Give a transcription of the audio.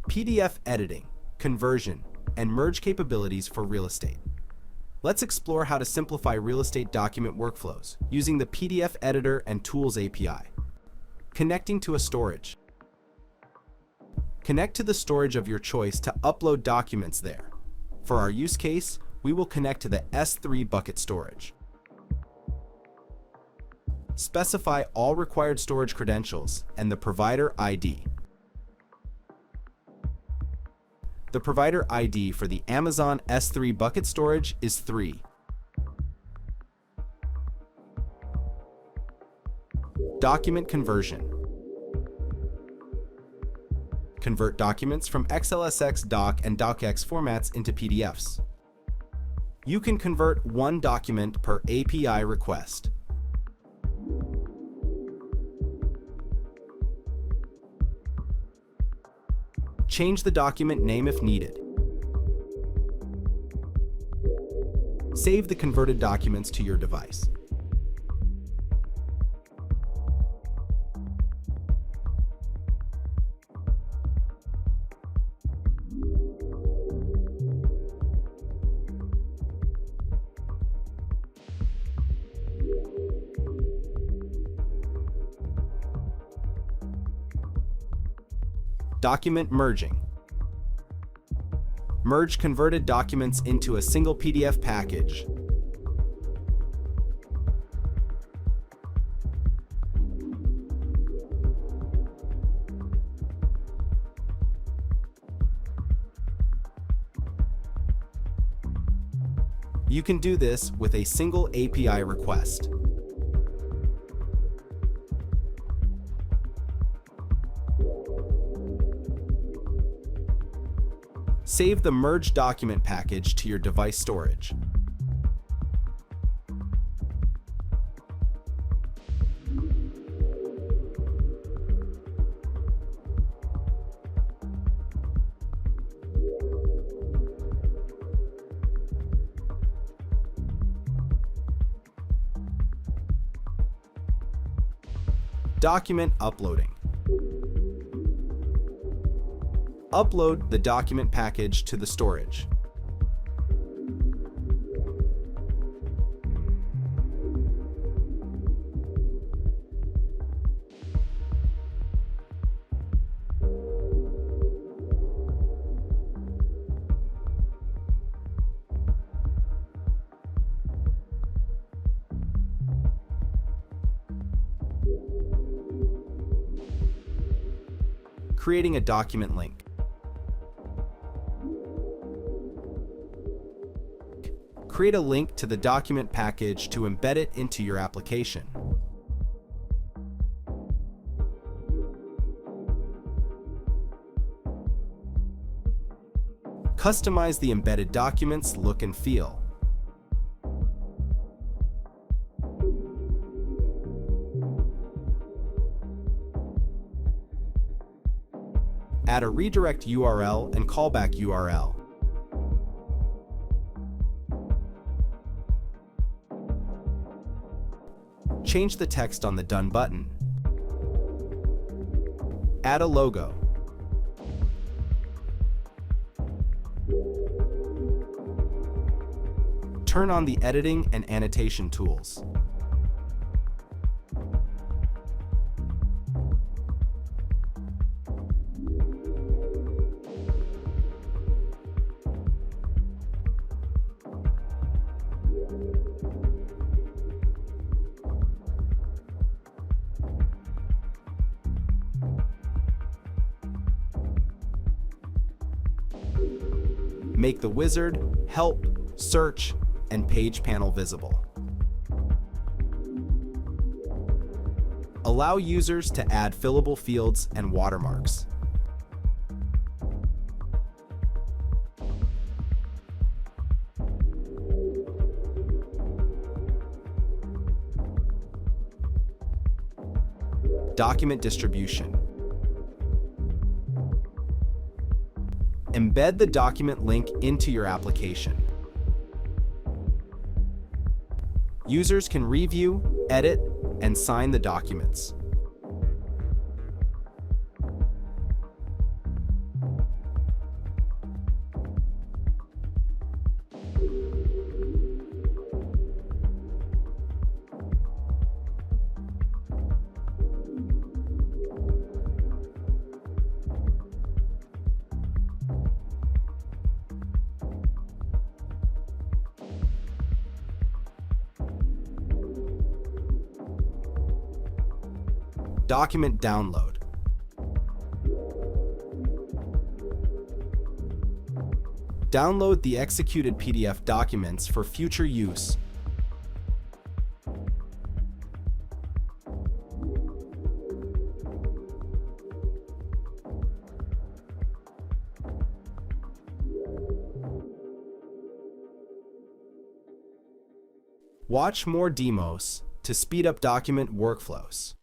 PDF editing, conversion, and merge capabilities for real estate. Let's explore how to simplify real estate document workflows using the PDF Editor and Tools API. Connecting to a storage. Connect to the storage of your choice to upload documents there. For our use case, we will connect to the S3 bucket storage. Specify all required storage credentials and the provider ID. The provider ID for the Amazon S3 bucket storage is 3. Document conversion. Convert documents from XLSX doc and docx formats into PDFs. You can convert one document per API request. Change the document name if needed. Save the converted documents to your device. Document merging. Merge converted documents into a single PDF package. You can do this with a single API request. Save the merged document package to your device storage. Document uploading. Upload the document package to the storage. Creating a document link. Create a link to the document package to embed it into your application. Customize the embedded document's look and feel. Add a redirect URL and callback URL. Change the text on the Done button. Add a logo. Turn on the editing and annotation tools. Make the wizard, help, search, and page panel visible. Allow users to add fillable fields and watermarks. Document distribution. Embed the document link into your application. Users can review, edit, and sign the documents. Document download. Download the executed PDF documents for future use. Watch more demos to speed up document workflows.